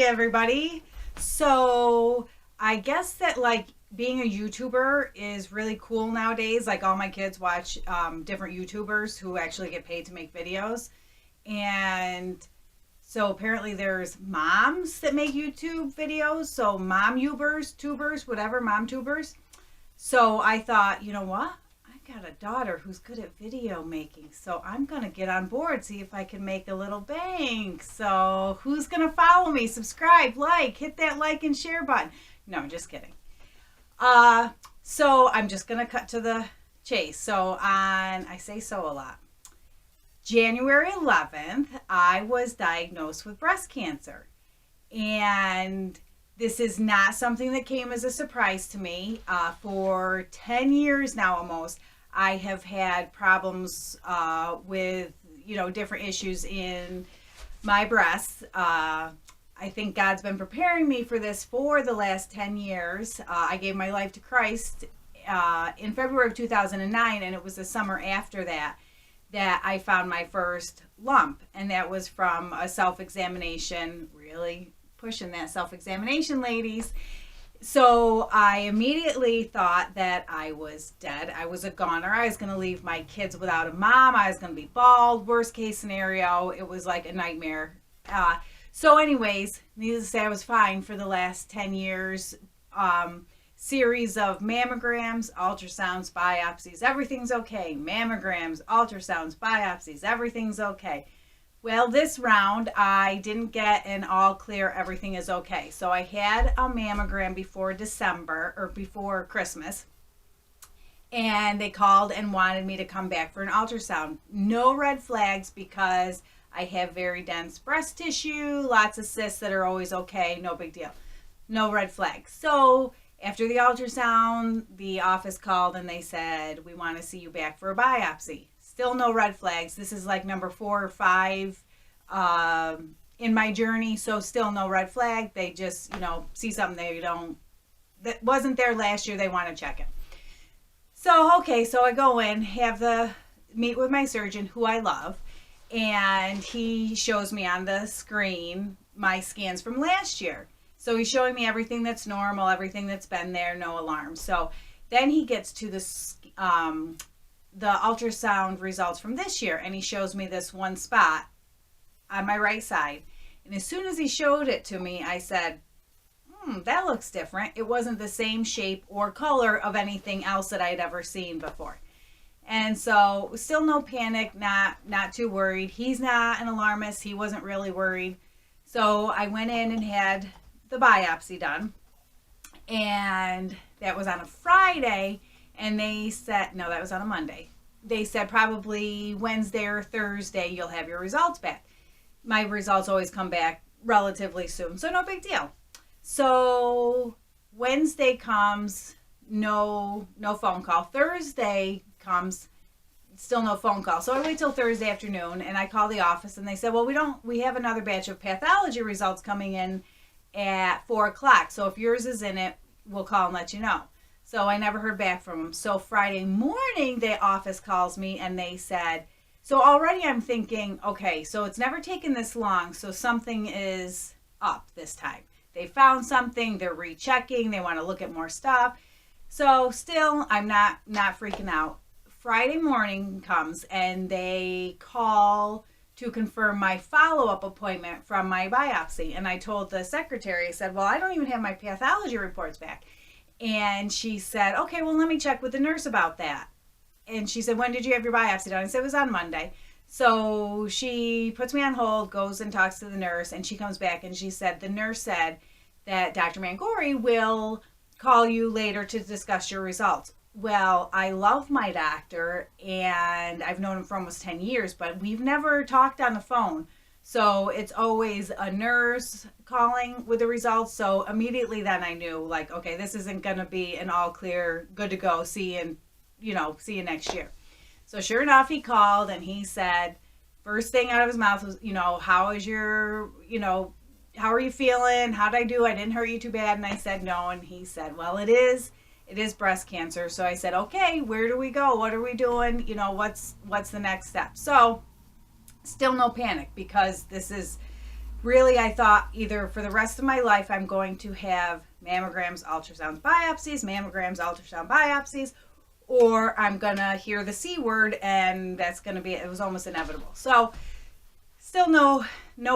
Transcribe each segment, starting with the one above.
everybody. So I guess that like being a YouTuber is really cool nowadays. Like all my kids watch different YouTubers who actually get paid to make videos. And so apparently there's moms that make YouTube videos. So mom tubers, whatever, mom tubers. So I thought, you know what? I got a daughter who's good at video making. So I'm going to get on board, see if I can make a little bank. So who's going to follow me? Subscribe, hit that like and share button. No, just kidding. So I'm just going to cut to the chase. So I say so a lot. January 11th, I was diagnosed with breast cancer. And this is not something that came as a surprise to me. For 10 years now almost, I have had problems with, different issues in my breasts. I think God's been preparing me for this for the last 10 years. I gave my life to Christ in February of 2009, and it was the summer after that I found my first lump. And that was from a self-examination, really pushing that self-examination, ladies. So I immediately thought that I was dead. I was a goner. I was going to leave my kids without a mom. I was going to be bald. Worst case scenario. It was like a nightmare. So anyways, needless to say, I was fine for the last 10 years. Series of mammograms, ultrasounds, biopsies. Everything's okay. Mammograms, ultrasounds, biopsies. Everything's okay. Well, this round, I didn't get an all clear, everything is okay. So I had a mammogram before before Christmas. And they called and wanted me to come back for an ultrasound. No red flags because I have very dense breast tissue, lots of cysts that are always okay, no big deal. No red flags. So after the ultrasound, the office called and they said, we want to see you back for a biopsy. Still no red flags. This is like number 4 or 5 in my journey. So still no red flag. They just, see something that wasn't there last year. They want to check it. So, okay. So I go in, meet with my surgeon who I love. And he shows me on the screen my scans from last year. So he's showing me everything that's normal, everything that's been there, no alarms. So then he gets to the ultrasound results from this year, and he shows me this one spot on my right side. And as soon as he showed it to me, I said, that looks different. It wasn't the same shape or color of anything else that I'd ever seen before. And so still no panic, not too worried. He's not an alarmist. He wasn't really worried. So I went in and had the biopsy done. And that was on a Friday. And they said, no, that was on a Monday. They said probably Wednesday or Thursday you'll have your results back. My results always come back relatively soon, so no big deal. So Wednesday comes, no phone call. Thursday comes, still no phone call. So I wait till Thursday afternoon and I call the office and they said, well, we have another batch of pathology results coming in at 4:00. So if yours is in it, we'll call and let you know. So I never heard back from them. So Friday morning, the office calls me and they said, so already I'm thinking, okay, so it's never taken this long. So something is up this time. They found something, they're rechecking, they want to look at more stuff. So still, I'm not freaking out. Friday morning comes and they call to confirm my follow-up appointment from my biopsy. And I told the secretary, I said, well, I don't even have my pathology reports back. And she said, okay, well, let me check with the nurse about that. And she said, when did you have your biopsy done? I said, it was on Monday. So she puts me on hold, goes and talks to the nurse, and she comes back and she said, the nurse said that Dr. Mangori will call you later to discuss your results. Well, I love my doctor and I've known him for almost 10 years, but we've never talked on the phone. So it's always a nurse calling with the results. So immediately then I knew, like, okay, this isn't going to be an all clear, good to go, see you next year. So sure enough, he called and he said, first thing out of his mouth was, how is your, how are you feeling? How'd I do? I didn't hurt you too bad. And I said, no. And he said, well, it is breast cancer. So I said, okay, where do we go? What are we doing? What's the next step? So still no panic because this is really, I thought either for the rest of my life I'm going to have mammograms, ultrasounds, biopsies, or I'm going to hear the C word and that's going to be, it was almost inevitable. So still no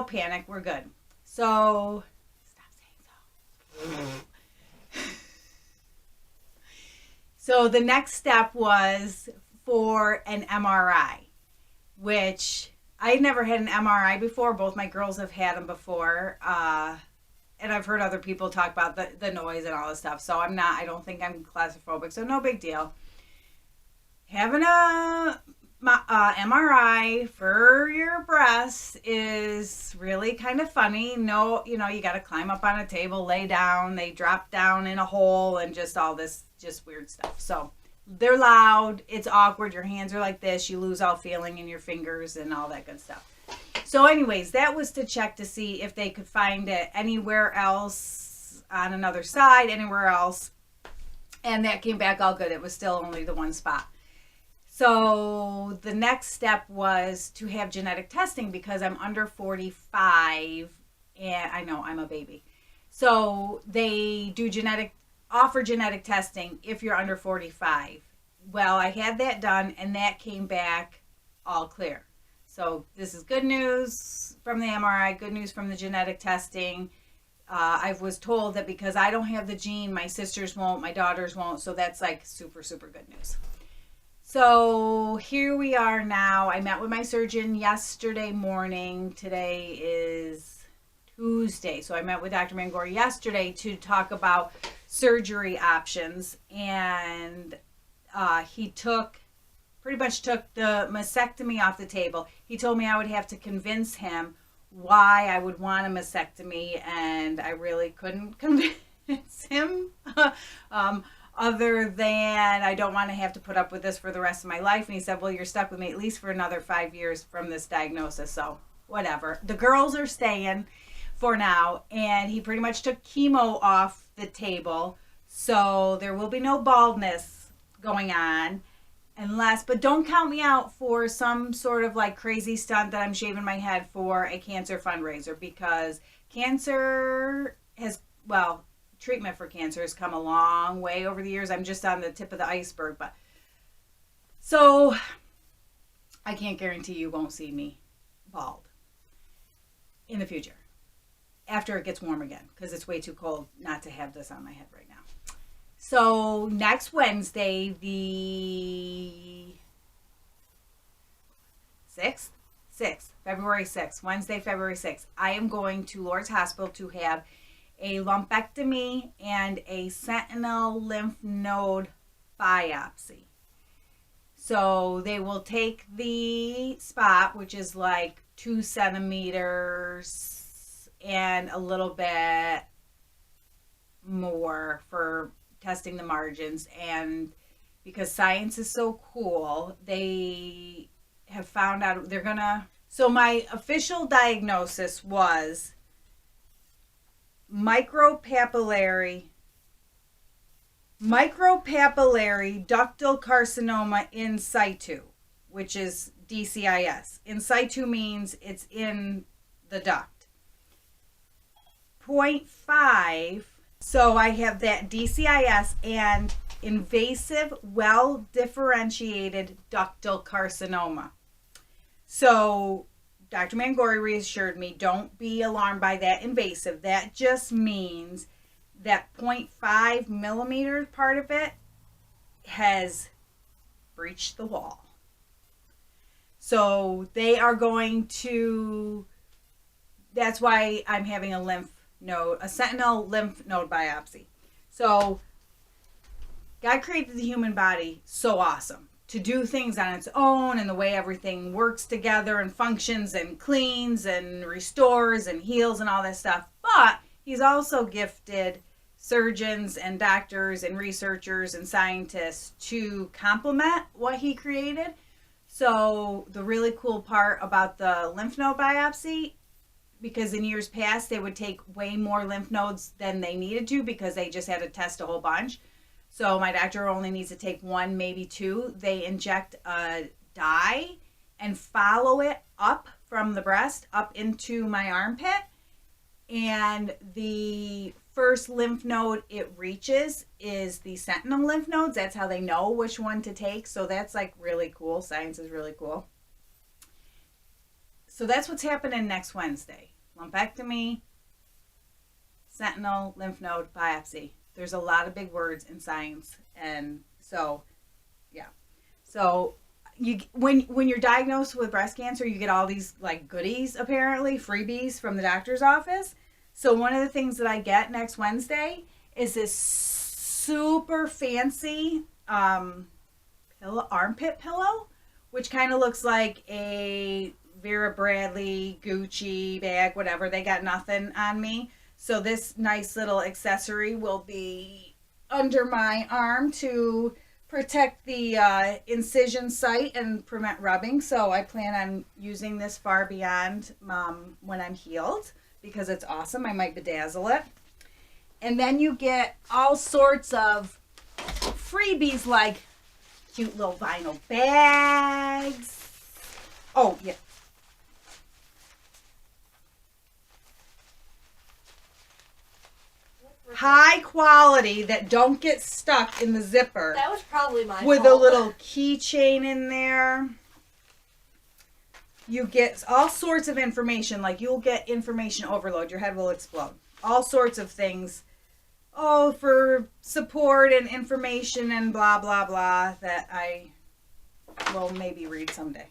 panic. We're good. So stop saying so. So the next step was for an MRI, which I had never had an MRI before. Both my girls have had them before. And I've heard other people talk about the noise and all this stuff. So I don't think I'm claustrophobic. So no big deal. Having a MRI for your breast is really kind of funny. No, you got to climb up on a table, lay down. They drop down in a hole and just all this just weird stuff. So they're loud. It's awkward. Your hands are like this. You lose all feeling in your fingers and all that good stuff. So anyways, that was to check to see if they could find it anywhere else on another side, anywhere else. And that came back all good. It was still only the one spot. So the next step was to have genetic testing because I'm under 45 and I know I'm a baby. So they do offer genetic testing if you're under 45. Well, I had that done and that came back all clear. So this is good news from the MRI, good news from the genetic testing. I was told that because I don't have the gene, my sisters won't, my daughters won't. So that's like super, super good news. So here we are now. I met with my surgeon yesterday morning. Today is Tuesday. So I met with Dr. Mangori yesterday to talk about surgery options. And he pretty much took the mastectomy off the table. He told me I would have to convince him why I would want a mastectomy. And I really couldn't convince him. Other than I don't want to have to put up with this for the rest of my life. And he said, well, you're stuck with me at least for another 5 years from this diagnosis. So whatever. The girls are staying for now. And he pretty much took chemo off the table. So there will be no baldness going on. But don't count me out for some sort of like crazy stunt that I'm shaving my head for a cancer fundraiser. Because treatment for cancer has come a long way over the years. I'm just on the tip of the iceberg. So I can't guarantee you won't see me bald in the future after it gets warm again because it's way too cold not to have this on my head right now. So next Wednesday, the 6th, February 6th, Wednesday, February 6th, I am going to Lourdes Hospital to have a lumpectomy and a sentinel lymph node biopsy. So they will take the spot, which is like 2 centimeters and a little bit more for testing the margins. And because science is so cool, they have found out so my official diagnosis was micropapillary ductal carcinoma in situ, which is DCIS. In situ means it's in the duct. 0.5, so I have that DCIS and invasive, well-differentiated ductal carcinoma. So Dr. Mangori reassured me, don't be alarmed by that invasive. That just means that 0.5 millimeter part of it has breached the wall. So they are going to, that's why I'm having a sentinel lymph node biopsy. So God created the human body so awesome to do things on its own and the way everything works together and functions and cleans and restores and heals and all that stuff. But he's also gifted surgeons and doctors and researchers and scientists to complement what he created. So the really cool part about the lymph node biopsy, because in years past they would take way more lymph nodes than they needed to because they just had to test a whole bunch. So my doctor only needs to take 1, maybe 2. They inject a dye and follow it up from the breast up into my armpit. And the first lymph node it reaches is the sentinel lymph nodes. That's how they know which one to take. So that's like really cool. Science is really cool. So that's what's happening next Wednesday. Lumpectomy, sentinel lymph node biopsy. There's a lot of big words in science. And so, yeah. So when you're diagnosed with breast cancer, you get all these like goodies, apparently, freebies from the doctor's office. So one of the things that I get next Wednesday is this super fancy armpit pillow, which kind of looks like a Vera Bradley, Gucci bag, whatever. They got nothing on me. So this nice little accessory will be under my arm to protect the incision site and prevent rubbing. So I plan on using this far beyond when I'm healed because it's awesome. I might bedazzle it. And then you get all sorts of freebies like cute little vinyl bags. Oh, yeah. High quality that don't get stuck in the zipper. That was probably my with fault. a little keychain in there. You get all sorts of information. Like you'll get information overload. Your head will explode. All sorts of things. Oh, for support and information and blah, blah, blah that I will maybe read someday.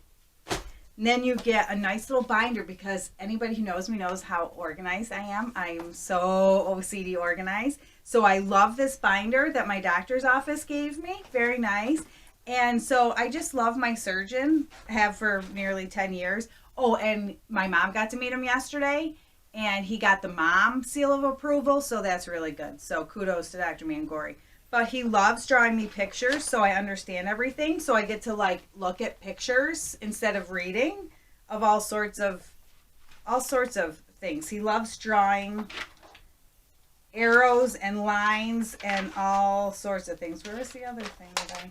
And then you get a nice little binder because anybody who knows me knows how organized I am. I am so OCD organized. So I love this binder that my doctor's office gave me. Very nice. And so I just love my surgeon. I have for nearly 10 years. Oh, and my mom got to meet him yesterday. And he got the mom seal of approval. So that's really good. So kudos to Dr. Mangori. But he loves drawing me pictures, so I understand everything. So I get to like look at pictures instead of reading of all sorts of things. He loves drawing arrows and lines and all sorts of things. Where was the other thing that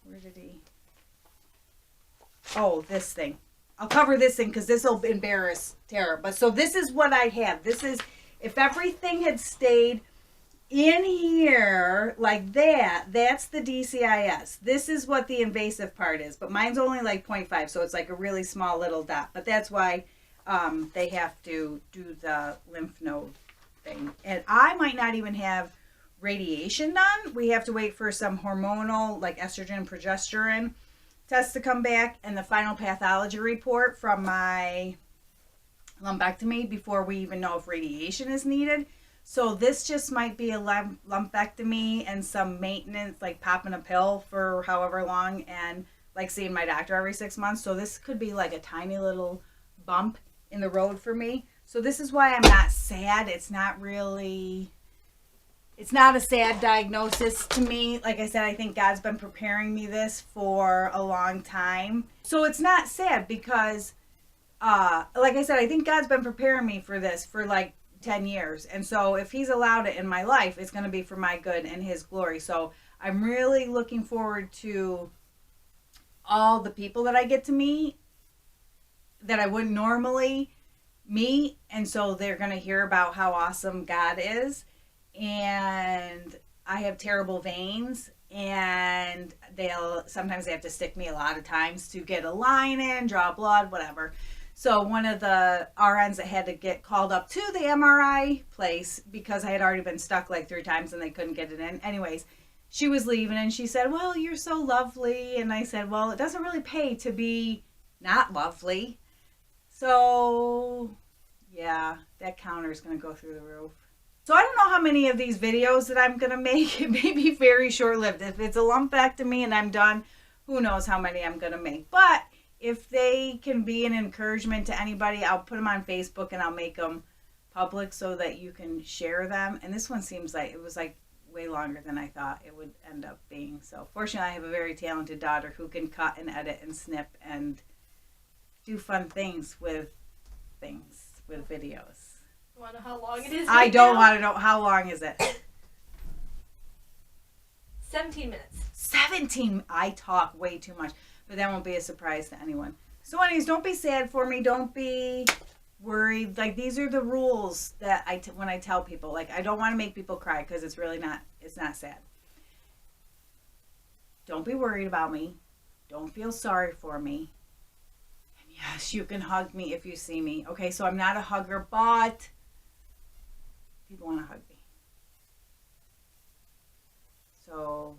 where did he? Oh, this thing. I'll cover this thing because this will embarrass Tara. But so this is what I have. This is, if everything had stayed in here like that, that's the DCIS. This is what the invasive part is, but mine's only like 0.5, so it's like a really small little dot. But that's why they have to do the lymph node thing. And I might not even have radiation done. We have to wait for some hormonal, like estrogen and progesterone tests to come back and the final pathology report from my lumpectomy before we even know if radiation is needed. So this just might be a lumpectomy and some maintenance, like popping a pill for however long and like seeing my doctor every 6 months. So this could be like a tiny little bump in the road for me. So this is why I'm not sad. It's not a sad diagnosis to me. Like I said, I think God's been preparing me this for a long time. So it's not sad because, like I said, I think God's been preparing me for this for like 10 years. And so if he's allowed it in my life, it's going to be for my good and his glory. So I'm really looking forward to all the people that I get to meet that I wouldn't normally meet. And so they're going to hear about how awesome God is. And I have terrible veins and sometimes they have to stick me a lot of times to get a line in, draw blood, whatever. So one of the RNs that had to get called up to the MRI place because I had already been stuck like 3 times and they couldn't get it in. Anyways, she was leaving and she said, well, you're so lovely. And I said, well, it doesn't really pay to be not lovely. So yeah, that counter is going to go through the roof. So I don't know how many of these videos that I'm going to make. It may be very short-lived. If it's a lumpectomy and I'm done, who knows how many I'm going to make. But if they can be an encouragement to anybody, I'll put them on Facebook and I'll make them public so that you can share them. And this one seems like it was like way longer than I thought it would end up being. So fortunately, I have a very talented daughter who can cut and edit and snip and do fun things with videos. You want to know how long it is? I don't want to know. How long is it? 17 minutes. 17. I talk way too much. But that won't be a surprise to anyone. So anyways, don't be sad for me. Don't be worried. Like, these are the rules that when I tell people. Like, I don't want to make people cry because it's really not, it's not sad. Don't be worried about me. Don't feel sorry for me. And yes, you can hug me if you see me. Okay, so I'm not a hugger, but people want to hug me. So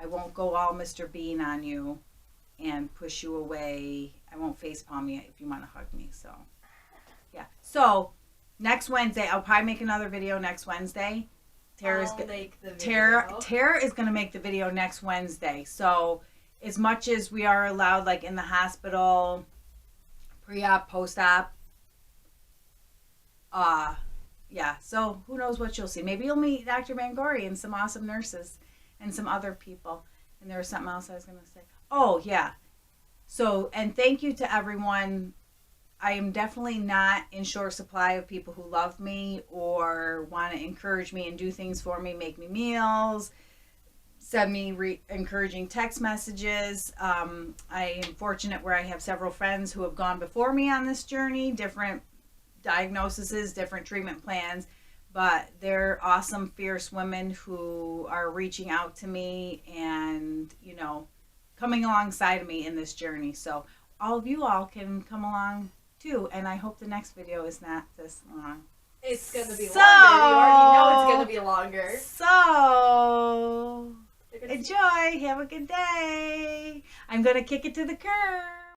I won't go all Mr. Bean on you and push you away. I won't facepalm you if you want to hug me. So, yeah. So, next Wednesday, I'll probably make another video next Wednesday. Tara is going to make the video next Wednesday. So, as much as we are allowed, like in the hospital, pre-op, post-op, yeah. So, who knows what you'll see. Maybe you'll meet Dr. Mangori and some awesome nurses and some other people. And there was something else I was going to say. Oh, yeah. So, and thank you to everyone. I am definitely not in short supply of people who love me or want to encourage me and do things for me, make me meals, send me encouraging text messages. I am fortunate where I have several friends who have gone before me on this journey, different diagnoses, different treatment plans, but they're awesome, fierce women who are reaching out to me and, you know, coming alongside of me in this journey. So all of you all can come along too, and I hope the next video is not this long. It's gonna be longer. You already know it's gonna be longer. So enjoy. Have a good day. I'm gonna kick it to the curb.